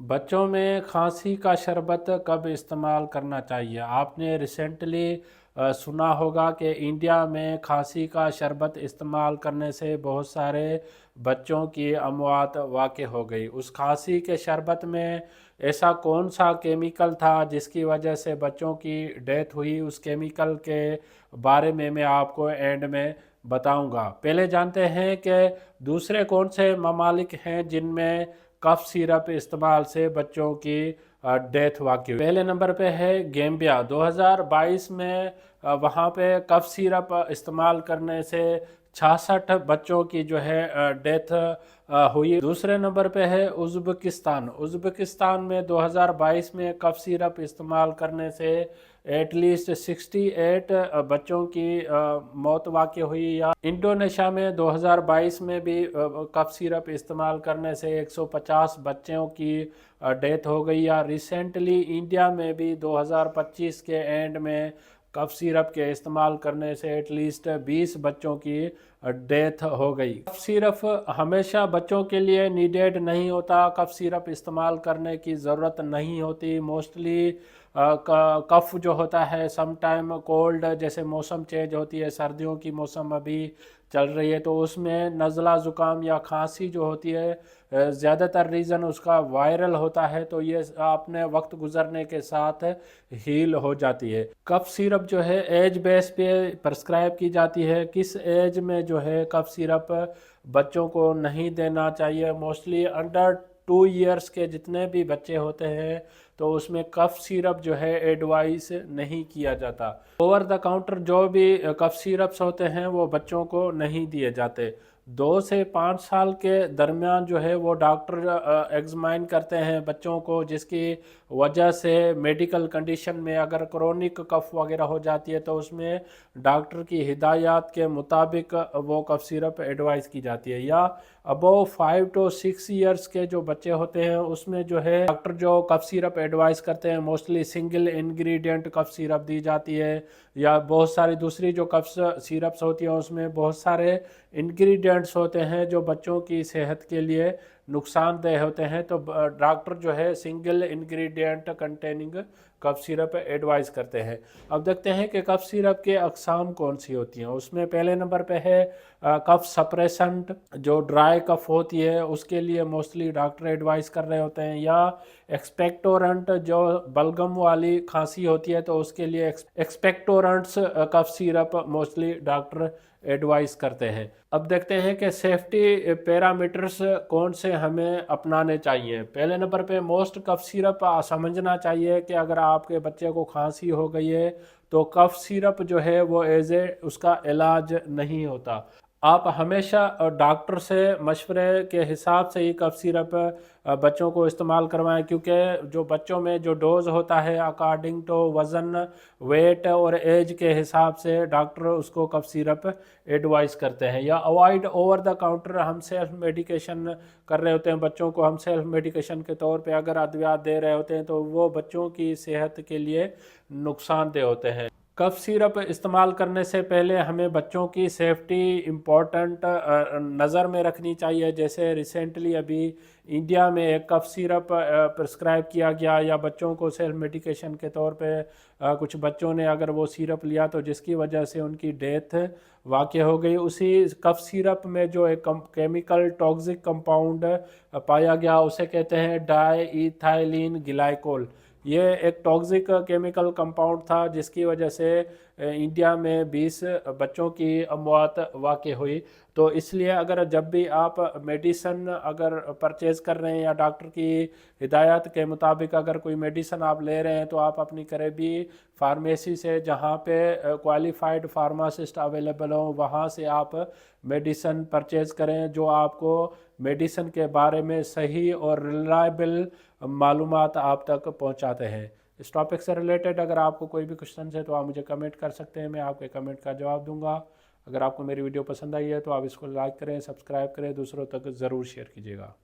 बच्चों में खांसी का शरबत कब इस्तेमाल करना चाहिए? आपने रिसेंटली सुना होगा कि इंडिया में खांसी का शरबत इस्तेमाल करने से बहुत सारे बच्चों की अमवात वाक़ हो गई। उस खांसी के शरबत में ऐसा कौन सा केमिकल था जिसकी वजह से बच्चों की डेथ हुई? उस केमिकल के बारे में मैं आपको एंड में बताऊंगा। पहले जानते हैं कि दूसरे कौन से ममालिक हैं जिनमें कफ सिरप इस्तेमाल से बच्चों की डेथ वाक़ हुई। पहले नंबर पे है गैम्बिया। 2022 में वहाँ पे कफ सिरप इस्तेमाल करने से 66 बच्चों की जो है डेथ हुई। दूसरे नंबर पे है उज़्बेकिस्तान। उज़्बेकिस्तान में 2022 में कफ सिरप इस्तेमाल करने से एटलीस्ट 68 बच्चों की मौत वाक़ हुई। या इंडोनेशिया में 2022 में भी कफ सिरप इस्तेमाल करने से 150 बच्चों की डेथ हो गई। या रिसेंटली इंडिया में भी 2025 के एंड में कफ सिरप के इस्तेमाल करने से एटलीस्ट 20 बच्चों की डेथ हो गई। कफ सिरप हमेशा बच्चों के लिए नीडेड नहीं होता। कफ सिरप इस्तेमाल करने की ज़रूरत नहीं होती। मोस्टली कफ जो होता है सम टाइम कोल्ड, जैसे मौसम चेंज होती है, सर्दियों की मौसम अभी चल रही है, तो उसमें नज़ला ज़ुकाम या खांसी जो होती है ज़्यादातर रीज़न उसका वायरल होता है, तो ये अपने वक्त गुजरने के साथ हील हो जाती है। कफ सिरप जो है एज बेस पे प्रेस्क्राइब की जाती है। किस एज में जो है कफ सिरप बच्चों को नहीं देना चाहिए? मोस्टली अंडर 2 ईयर्स के जितने भी बच्चे होते हैं तो उसमें कफ सिरप जो है एडवाइस नहीं किया जाता। ओवर द काउंटर जो भी कफ सिरप्स होते हैं वो बच्चों को नहीं दिए जाते। 2 से 5 साल के दरमियान जो है वो डॉक्टर एग्जामाइन करते हैं बच्चों को, जिसकी वजह से मेडिकल कंडीशन में अगर क्रोनिक कफ वगैरह हो जाती है तो उसमें डॉक्टर की हिदायत के मुताबिक वो कफ सिरप एडवाइस की जाती है। या अबव 5 to 6 ईयर्स के जो बच्चे होते हैं उसमें जो है डॉक्टर जो कफ सिरप एडवाइस करते हैं mostly single ingredient cough syrup दी जाती है। या बहुत सारी दूसरी जो कफ सिरप्स होती हैं उसमें बहुत सारे इंग्रेडिएंट्स होते हैं जो बच्चों की सेहत के लिए नुकसानदेह होते हैं, तो डॉक्टर जो है single ingredient containing cough syrup advice करते हैं। अब देखते हैं कि कफ सिरप के अक़साम कौन सी होती हैं। उसमें पहले नंबर पे है कफ सप्रेसेंट। जो ड्राई कफ होती है उसके लिए मोस्टली डॉक्टर एडवाइस कर रहे होते हैं। या एक्सपेक्टोरेंट जो बलगम वाली खांसी होती है तो उसके लिए expectorants cough syrup mostly doctor advice करते हैं। अब देखते हैं कि सेफ्टी पैरामीटर्स कौन से हमें अपनाने चाहिए। पहले नंबर पे मोस्ट कफ सिरप समझना चाहिए कि अगर आपके बच्चे को खांसी हो गई है तो कफ सिरप जो है वो एज ए उसका इलाज नहीं होता। आप हमेशा डॉक्टर से मशवरे के हिसाब से ही कफ सिरप बच्चों को इस्तेमाल करवाएं, क्योंकि जो बच्चों में जो डोज होता है अकॉर्डिंग टू वज़न, वेट और एज के हिसाब से डॉक्टर उसको कफ सिरप एडवाइस करते हैं। या अवॉइड ओवर द काउंटर, हम सेल्फ मेडिकेशन कर रहे होते हैं बच्चों को, हम सेल्फ मेडिकेशन के तौर पे अगर अद्वियात दे रहे होते हैं तो वो बच्चों की सेहत के लिए नुकसानदेह होते हैं। कफ सिरप इस्तेमाल करने से पहले हमें बच्चों की सेफ्टी इम्पॉर्टेंट नज़र में रखनी चाहिए। जैसे रिसेंटली अभी इंडिया में एक कफ सिरप प्रिस्क्राइब किया गया, या बच्चों को सेल्फ मेडिकेशन के तौर पे कुछ बच्चों ने अगर वो सिरप लिया तो जिसकी वजह से उनकी डेथ वाक़ हो गई। उसी कफ सिरप में जो एक केमिकल टॉक्सिक कंपाउंड पाया गया उसे कहते हैं डाई इथाइलिन ग्लाइकोल। ये एक टॉक्सिक केमिकल कंपाउंड था जिसकी वजह से इंडिया में 20 बच्चों की अमवात वाक़ हुई। तो इसलिए अगर जब भी आप मेडिसन अगर परचेज़ कर रहे हैं या डॉक्टर की हिदायत के मुताबिक अगर कोई मेडिसन आप ले रहे हैं तो आप अपनी करीबी फार्मेसी से, जहाँ पे क्वालिफाइड फार्मासिस्ट अवेलेबल हो, वहाँ से आप मेडिसन परचेज़ करें जो आपको मेडिसन के बारे में सही और रिलायबल मालूमात आप तक पहुंचाते हैं। इस टॉपिक से रिलेटेड अगर आपको कोई भी क्वेश्चन है तो आप मुझे कमेंट कर सकते हैं, मैं आपके कमेंट का जवाब दूंगा। अगर आपको मेरी वीडियो पसंद आई है तो आप इसको लाइक करें, सब्सक्राइब करें, दूसरों तक ज़रूर शेयर कीजिएगा।